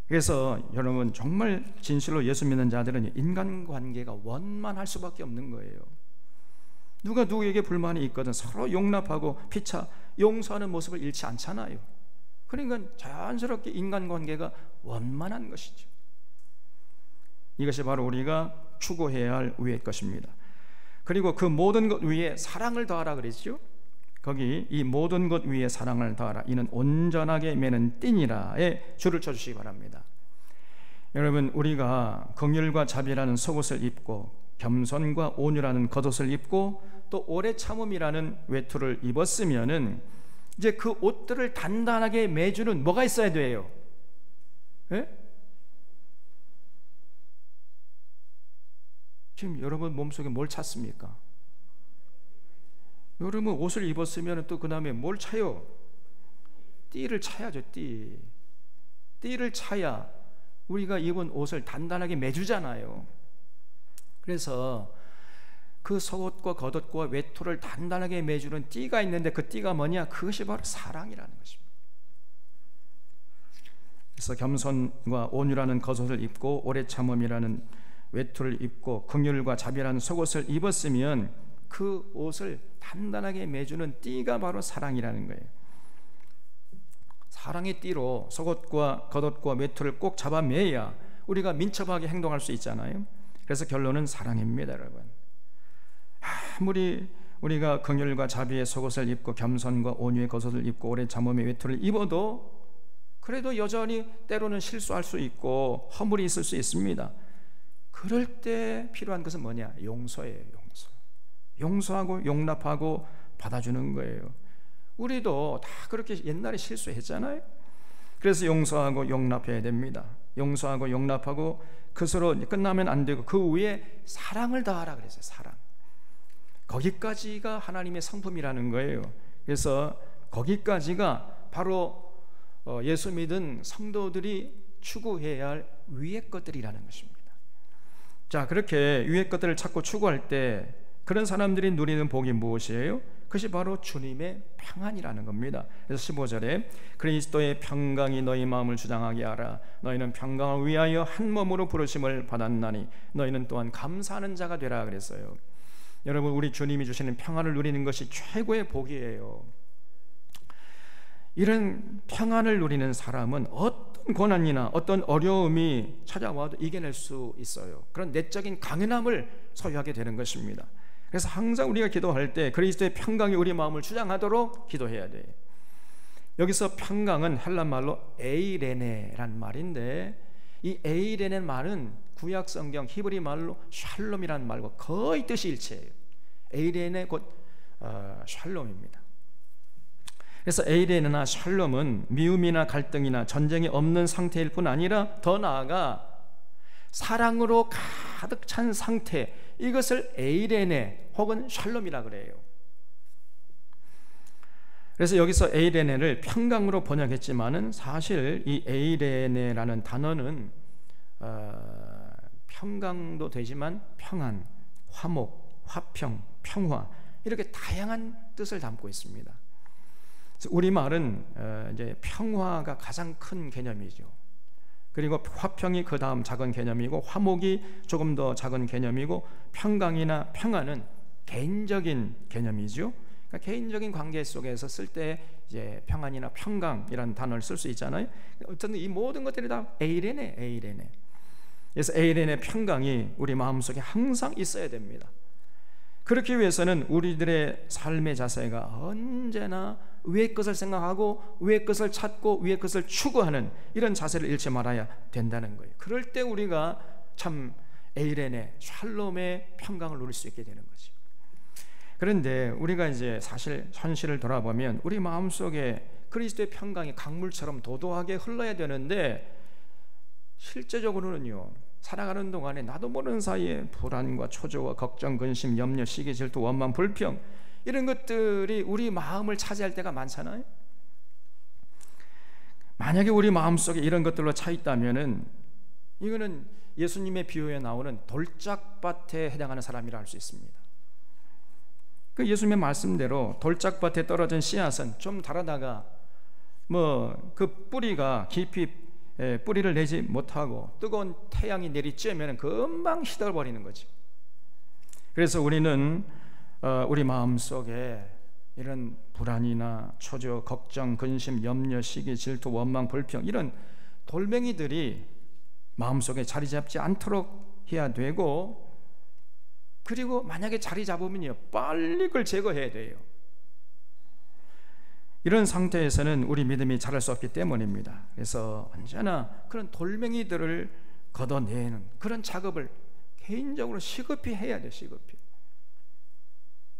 그래서 여러분 정말 진실로 예수 믿는 자들은 인간관계가 원만할 수밖에 없는 거예요. 누가 누구에게 불만이 있거든 서로 용납하고 피차 용서하는 모습을 잃지 않잖아요. 그러니까 자연스럽게 인간관계가 원만한 것이죠. 이것이 바로 우리가 추구해야 할 위의 것입니다. 그리고 그 모든 것 위에 사랑을 더하라 그랬죠. 거기 이 모든 것 위에 사랑을 더하라, 이는 온전하게 매는 띠니라에 줄을 쳐주시기 바랍니다. 여러분, 우리가 긍휼과 자비라는 속옷을 입고 겸손과 온유라는 겉옷을 입고 또 오래 참음이라는 외투를 입었으면은 이제 그 옷들을 단단하게 매주는 뭐가 있어야 돼요? 예? 지금 여러분 몸속에 뭘 찾습니까? 여러분 옷을 입었으면 또 그 다음에 뭘 차요? 띠를 차야죠. 띠를 차야 우리가 입은 옷을 단단하게 매주잖아요. 그래서 그 속옷과 겉옷과 외투를 단단하게 매주는 띠가 있는데 그 띠가 뭐냐? 그것이 바로 사랑이라는 것입니다. 그래서 겸손과 온유라는 겉옷을 입고 오래 참음이라는 외투를 입고 긍휼과 자비라는 속옷을 입었으면 그 옷을 단단하게 매주는 띠가 바로 사랑이라는 거예요. 사랑의 띠로 속옷과 겉옷과 외투를 꼭 잡아매야 우리가 민첩하게 행동할 수 있잖아요. 그래서 결론은 사랑입니다, 여러분. 아무리 우리가 긍휼과 자비의 속옷을 입고 겸손과 온유의 겉옷을 입고 오래 참음의 외투를 입어도 그래도 여전히 때로는 실수할 수 있고 허물이 있을 수 있습니다. 그럴 때 필요한 것은 뭐냐? 용서예요. 용서하고 용납하고 받아주는 거예요. 우리도 다 그렇게 옛날에 실수했잖아요. 그래서 용서하고 용납해야 됩니다. 용서하고 용납하고 그것으로 끝나면 안 되고 그 위에 사랑을 더하라 그랬어요. 사랑. 거기까지가 하나님의 성품이라는 거예요. 그래서 거기까지가 바로 예수 믿은 성도들이 추구해야 할 위의 것들이라는 것입니다. 자, 그렇게 위의 것들을 찾고 추구할 때 그런 사람들이 누리는 복이 무엇이에요? 그것이 바로 주님의 평안이라는 겁니다. 그래서 15절에 그리스도의 평강이 너희 마음을 주장하게 하라. 너희는 평강을 위하여 한 몸으로 부르심을 받았나니 너희는 또한 감사하는 자가 되라 그랬어요. 여러분, 우리 주님이 주시는 평안을 누리는 것이 최고의 복이에요. 이런 평안을 누리는 사람은 어떤 고난이나 어떤 어려움이 찾아와도 이겨낼 수 있어요. 그런 내적인 강인함을 소유하게 되는 것입니다. 그래서 항상 우리가 기도할 때 그리스도의 평강이 우리 마음을 주장하도록 기도해야 돼요. 여기서 평강은 헬라 말로 에이레네란 말인데 이 에이레네 말은 구약 성경 히브리 말로 샬롬이라는 말과 거의 뜻이 일치해요. 에이레네 곧 샬롬입니다. 그래서 에이레네나 샬롬은 미움이나 갈등이나 전쟁이 없는 상태일 뿐 아니라 더 나아가 사랑으로 가득 찬 상태, 이것을 에이레네 혹은 샬롬이라 그래요. 그래서 여기서 에이레네를 평강으로 번역했지만은 사실 이 에이레네라는 단어는 평강도 되지만 평안, 화목, 화평, 평화 이렇게 다양한 뜻을 담고 있습니다. 우리말은 이제 평화가 가장 큰 개념이죠. 그리고 화평이 그 다음 작은 개념이고, 화목이 조금 더 작은 개념이고, 평강이나 평안은 개인적인 개념이죠. 그러니까 개인적인 관계 속에서 쓸 때 이제 평안이나 평강이라는 단어를 쓸 수 있잖아요. 어쨌든 이 모든 것들이 다 에이레네, 에이레네. 그래서 에이레네 평강이 우리 마음속에 항상 있어야 됩니다. 그렇기 위해서는 우리들의 삶의 자세가 언제나 위의 것을 생각하고 위의 것을 찾고 위의 것을 추구하는 이런 자세를 잃지 말아야 된다는 거예요. 그럴 때 우리가 참 에이레네, 샬롬의 평강을 누릴 수 있게 되는 거죠. 그런데 우리가 이제 사실 현실을 돌아보면 우리 마음속에 그리스도의 평강이 강물처럼 도도하게 흘러야 되는데, 실제적으로는요, 살아가는 동안에 나도 모르는 사이에 불안과 초조와 걱정, 근심, 염려, 시기, 질투, 원망, 불평, 이런 것들이 우리 마음을 차지할 때가 많잖아요. 만약에 우리 마음속에 이런 것들로 차 있다면은 이거는 예수님의 비유에 나오는 돌짝밭에 해당하는 사람이라 할 수 있습니다. 그 예수님의 말씀대로 돌짝밭에 떨어진 씨앗은 좀 자라다가 그 뿌리가 깊이 뿌리를 내지 못하고 뜨거운 태양이 내리쬐면 금방 시들어버리는 거죠. 그래서 우리는 우리 마음속에 이런 불안이나 초조, 걱정, 근심, 염려, 시기, 질투, 원망, 불평, 이런 돌멩이들이 마음속에 자리 잡지 않도록 해야 되고, 그리고 만약에 자리 잡으면요, 빨리 그걸 제거해야 돼요. 이런 상태에서는 우리 믿음이 자랄 수 없기 때문입니다. 그래서 언제나 그런 돌멩이들을 걷어내는 그런 작업을 개인적으로 시급히 해야 돼요. 시급히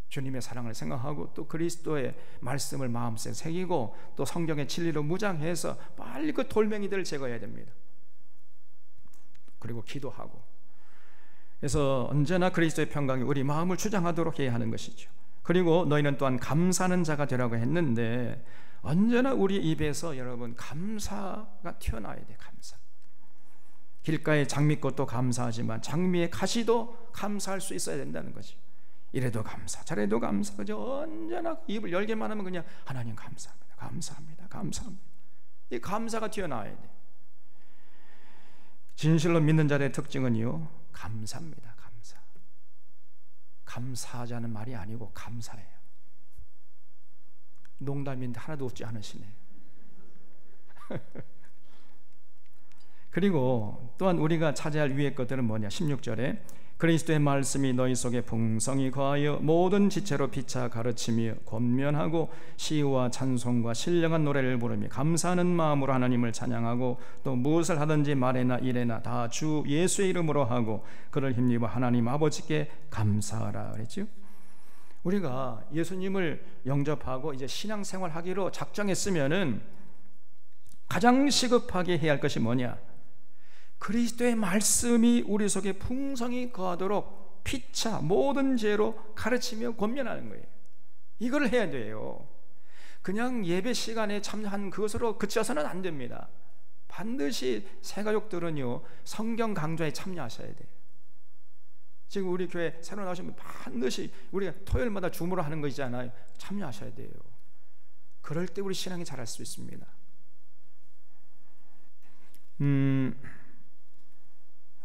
주님의 사랑을 생각하고 또 그리스도의 말씀을 마음속에 새기고 또 성경의 진리로 무장해서 빨리 그 돌멩이들을 제거해야 됩니다. 그리고 기도하고, 그래서 언제나 그리스도의 평강이 우리 마음을 주장하도록 해야 하는 것이죠. 그리고 너희는 또한 감사하는 자가 되라고 했는데, 언제나 우리 입에서 여러분 감사가 튀어나와야 돼요. 감사. 길가의 장미꽃도 감사하지만 장미의 가시도 감사할 수 있어야 된다는 거지. 이래도 감사, 저래도 감사. 그죠? 언제나 입을 열게만 하면 그냥 하나님 감사합니다, 감사합니다, 감사합니다. 이 감사가 튀어나와야 돼. 진실로 믿는 자의 특징은요, 감사입니다. 감사. 감사하자는 말이 아니고 감사해요. 농담인데 하나도 웃지 않으시네요. 그리고 또한 우리가 차지할 위의 것들은 뭐냐? 16절에 그리스도의 말씀이 너희 속에 풍성히 거하여 모든 지체로 피차 가르치며 권면하고 시와 찬송과 신령한 노래를 부르며 감사하는 마음으로 하나님을 찬양하고 또 무엇을 하든지 말에나 일에나 다 주 예수의 이름으로 하고 그를 힘입어 하나님 아버지께 감사하라 그랬죠. 우리가 예수님을 영접하고 이제 신앙생활 하기로 작정했으면은 가장 시급하게 해야 할 것이 뭐냐? 그리스도의 말씀이 우리 속에 풍성히 거하도록 피차 모든 죄로 가르치며 권면하는 거예요. 이걸 해야 돼요. 그냥 예배 시간에 참여한 그것으로 그쳐서는 안 됩니다. 반드시 새가족들은요, 성경 강좌에 참여하셔야 돼요. 지금 우리 교회 새로 나오시면 반드시 우리가 토요일마다 줌으로 하는 거 있잖아요. 참여하셔야 돼요. 그럴 때 우리 신앙이 자랄 수 있습니다.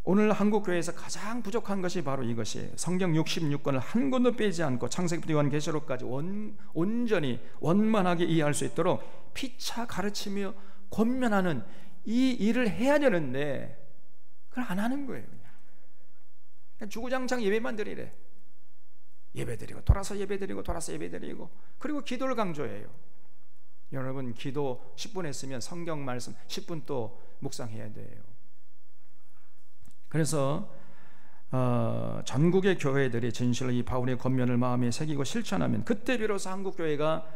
오늘 한국 교회에서 가장 부족한 것이 바로 이것이에요. 성경 66권을 한 권도 빼지 않고 창세기부터 요한계시록까지 온전히 원만하게 이해할 수 있도록 피차 가르치며 권면하는 이 일을 해야 되는데 그걸 안 하는 거예요. 그냥 주구장창 예배만 드리래. 예배드리고 돌아서 예배드리고 돌아서 예배드리고, 그리고 기도를 강조해요. 여러분, 기도 10분 했으면 성경 말씀 10분 또 묵상해야 돼요. 그래서 전국의 교회들이 진실로 이 바울의 권면을 마음에 새기고 실천하면 그때 비로소 한국 교회가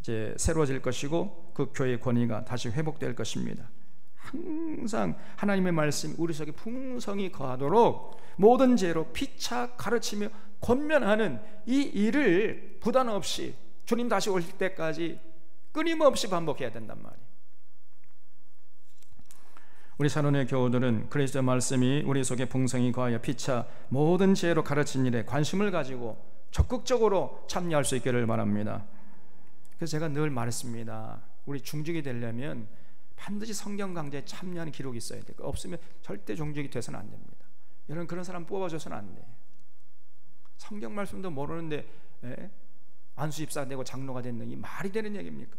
이제 새로워질 것이고 그 교회의 권위가 다시 회복될 것입니다. 항상 하나님의 말씀이 우리 속에 풍성히 거하도록 모든 죄로 피차 가르치며 권면하는 이 일을 부담 없이 주님 다시 오실 때까지 끊임없이 반복해야 된단 말이에요. 우리 산원의 교우들은 그리스도의 말씀이 우리 속에 풍성히 거하여 피차 모든 지혜로 가르친 일에 관심을 가지고 적극적으로 참여할 수 있기를 바랍니다. 그래서 제가 늘 말했습니다. 우리 중직이 되려면 반드시 성경 강좌에 참여하는 기록이 있어야 돼요. 없으면 절대 중직이 돼서는 안 됩니다. 여러분, 그런 사람 뽑아줘서는 안 돼. 성경 말씀도 모르는데 안수 집사가 되고 장로가 됐는 이 말이 되는 얘기입니까?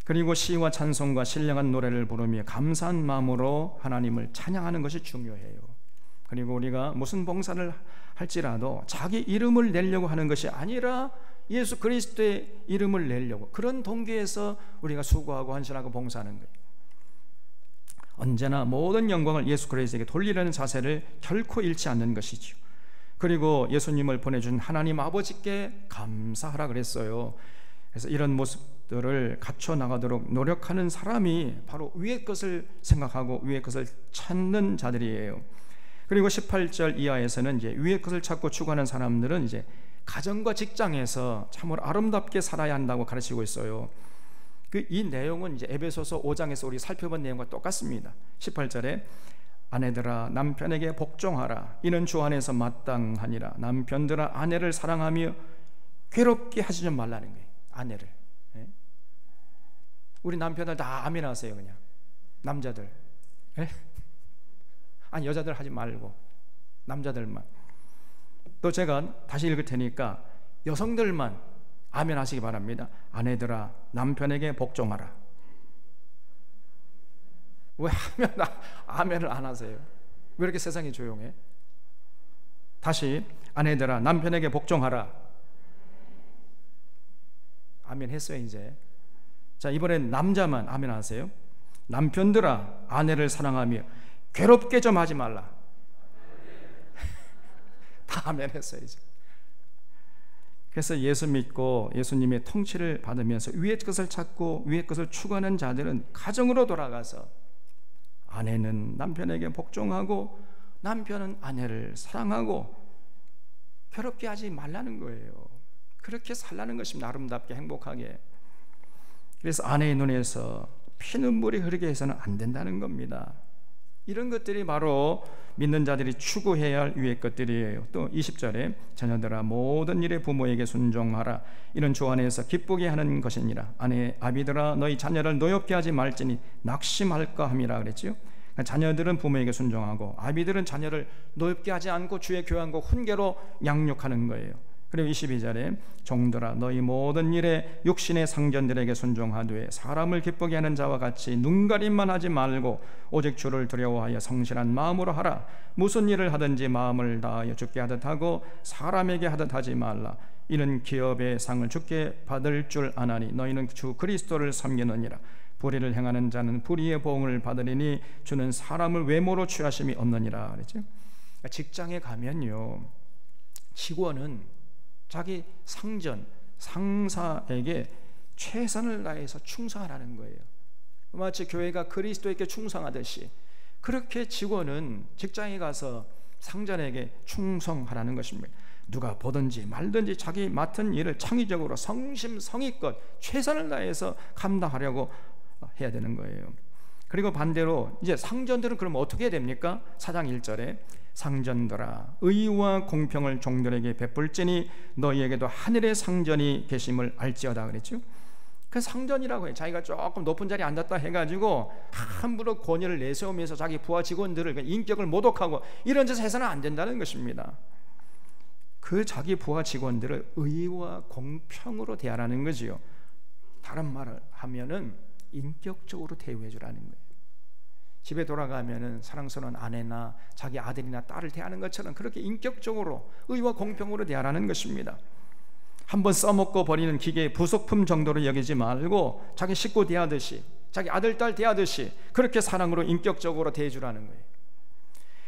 그리고 시와 찬송과 신령한 노래를 부르며 감사한 마음으로 하나님을 찬양하는 것이 중요해요. 그리고 우리가 무슨 봉사를 할지라도 자기 이름을 내려고 하는 것이 아니라 예수 그리스도의 이름을 내려고, 그런 동기에서 우리가 수고하고 헌신하고 봉사하는 거예요. 언제나 모든 영광을 예수 그리스도에게 돌리려는 자세를 결코 잃지 않는 것이죠. 그리고 예수님을 보내준 하나님 아버지께 감사하라 그랬어요. 그래서 이런 모습들을 갖춰 나가도록 노력하는 사람이 바로 위의 것을 생각하고 위의 것을 찾는 자들이에요. 그리고 18절 이하에서는 이제 위의 것을 찾고 추구하는 사람들은 이제 가정과 직장에서 참으로 아름답게 살아야 한다고 가르치고 있어요. 이 내용은 이제 에베소서 5장에서 우리 살펴본 내용과 똑같습니다. 18절에 아내들아 남편에게 복종하라. 이는 주 안에서 마땅하니라. 남편들아 아내를 사랑하며 괴롭게 하지 좀 말라는 거예요. 아내를. 우리 남편들 다 아멘 하세요. 그냥 남자들. 아니, 여자들 하지 말고 남자들만. 또 제가 다시 읽을 테니까 여성들만 아멘 하시기 바랍니다. 아내들아 남편에게 복종하라. 왜 아멘을 안 하세요? 왜 이렇게 세상이 조용해? 다시 아내들아 남편에게 복종하라. 아멘 했어요. 이제 자, 이번엔 남자만 아멘 하세요. 남편들아 아내를 사랑하며 괴롭게 좀 하지 말라. 다 아멘 했어요. 이제. 그래서 예수 믿고 예수님의 통치를 받으면서 위의 것을 찾고 위의 것을 추구하는 자들은 가정으로 돌아가서 아내는 남편에게 복종하고 남편은 아내를 사랑하고 괴롭게 하지 말라는 거예요. 그렇게 살라는 것입니다. 아름답게 행복하게. 그래서 아내의 눈에서 피눈물이 흐르게 해서는 안 된다는 겁니다. 이런 것들이 바로 믿는 자들이 추구해야 할 위의 것들이에요. 또 20절에 자녀들아 모든 일에 부모에게 순종하라. 이는 주 안에서 기쁘게 하는 것이니라. 아내 아비들아 너희 자녀를 노엽게 하지 말지니 낙심할까 함이라 그랬지요. 그러니까 자녀들은 부모에게 순종하고 아비들은 자녀를 노엽게 하지 않고 주의 교양과 훈계로 양육하는 거예요. 그리고 22절에 종들아 너희 모든 일에 육신의 상전들에게 순종하되 사람을 기쁘게 하는 자와 같이 눈가림만 하지 말고 오직 주를 두려워하여 성실한 마음으로 하라. 무슨 일을 하든지 마음을 다하여 주께 하듯 하고 사람에게 하듯 하지 말라. 이는 기업의 상을 주께 받을 줄 아나니 너희는 주 그리스도를 섬기느니라. 불의를 행하는 자는 불의의 보응을 받으리니 주는 사람을 외모로 취하심이 없느니라 그랬죠. 직장에 가면요, 직원은 자기 상전, 상사에게 최선을 다해서 충성하라는 거예요. 마치 교회가 그리스도에게 충성하듯이 그렇게 직원은 직장에 가서 상전에게 충성하라는 것입니다. 누가 보든지 말든지 자기 맡은 일을 창의적으로 성심성의껏 최선을 다해서 감당하려고 해야 되는 거예요. 그리고 반대로 이제 상전들은 그럼 어떻게 해야 됩니까? 4장 1절에 상전들아 의와 공평을 종들에게 베풀지니 너희에게도 하늘의 상전이 계심을 알지어다 그랬죠. 그 상전이라고 해요. 자기가 조금 높은 자리에 앉았다 해가지고 함부로 권위를 내세우면서 자기 부하 직원들을 인격을 모독하고 이런 짓을 해서는 안 된다는 것입니다. 그 자기 부하 직원들을 의와 공평으로 대하라는 거지요. 다른 말을 하면은 인격적으로 대우해 주라는 거예요. 집에 돌아가면은 사랑스러운 아내나 자기 아들이나 딸을 대하는 것처럼 그렇게 인격적으로 의와 공평으로 대하라는 것입니다. 한번 써먹고 버리는 기계의 부속품 정도로 여기지 말고 자기 식구 대하듯이 자기 아들 딸 대하듯이 그렇게 사랑으로 인격적으로 대해주라는 거예요.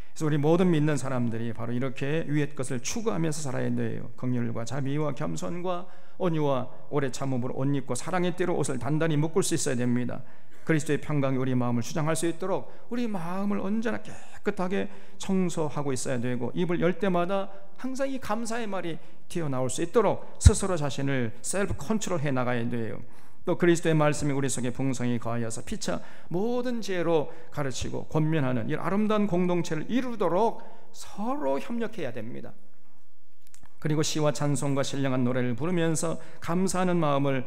그래서 우리 모든 믿는 사람들이 바로 이렇게 위의 것을 추구하면서 살아야 돼요. 긍휼과 자비와 겸손과 온유와 오래 참음으로 옷 입고 사랑의 띠로 옷을 단단히 묶을 수 있어야 됩니다. 그리스도의 평강이 우리 마음을 수장할 수 있도록 우리 마음을 언제나 깨끗하게 청소하고 있어야 되고 입을 열 때마다 항상 이 감사의 말이 튀어나올 수 있도록 스스로 자신을 셀프 컨트롤 해 나가야 돼요. 또 그리스도의 말씀이 우리 속에 풍성히 거하여서 피차 모든 지혜로 가르치고 권면하는 이 아름다운 공동체를 이루도록 서로 협력해야 됩니다. 그리고 시와 찬송과 신령한 노래를 부르면서 감사하는 마음을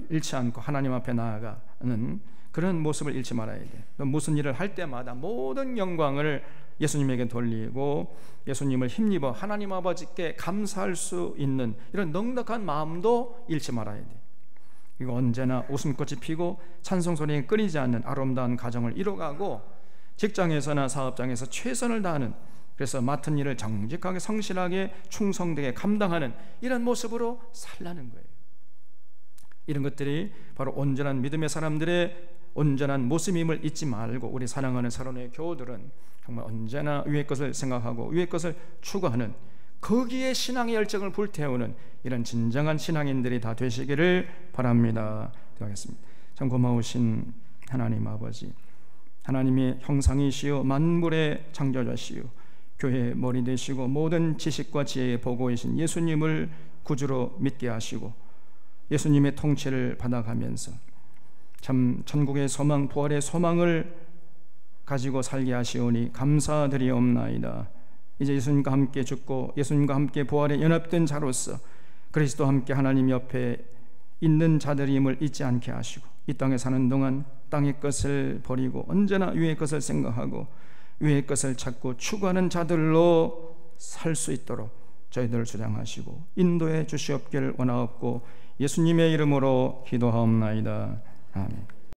잃지 않고 하나님 앞에 나아가는 그런 모습을 잃지 말아야 돼. 무슨 일을 할 때마다 모든 영광을 예수님에게 돌리고 예수님을 힘입어 하나님 아버지께 감사할 수 있는 이런 넉넉한 마음도 잃지 말아야 돼. 그리고 언제나 웃음꽃이 피고 찬송소리에 끊이지 않는 아름다운 가정을 이뤄가고 직장에서나 사업장에서 최선을 다하는, 그래서 맡은 일을 정직하게 성실하게 충성되게 감당하는 이런 모습으로 살라는 거예요. 이런 것들이 바로 온전한 믿음의 사람들의 온전한 모습임을 잊지 말고 우리 사랑하는 사랑의 교우들은 정말 언제나 위의 것을 생각하고 위의 것을 추구하는, 거기에 신앙의 열정을 불태우는 이런 진정한 신앙인들이 다 되시기를 바랍니다. 기도하겠습니다. 참 고마우신 하나님 아버지, 하나님의 형상이시요 만물의 창조자시요 교회의 머리 되시고 모든 지식과 지혜의 보고이신 예수님을 구주로 믿게 하시고 예수님의 통치를 받아가면서 참 천국의 소망, 부활의 소망을 가지고 살게 하시오니 감사드리옵나이다. 이제 예수님과 함께 죽고 예수님과 함께 부활에 연합된 자로서 그리스도와 함께 하나님 옆에 있는 자들임을 잊지 않게 하시고 이 땅에 사는 동안 땅의 것을 버리고 언제나 위의 것을 생각하고 위의 것을 찾고 추구하는 자들로 살 수 있도록 저희들을 주장하시고 인도해 주시옵기를 원하옵고 예수님의 이름으로 기도하옵나이다. 아멘.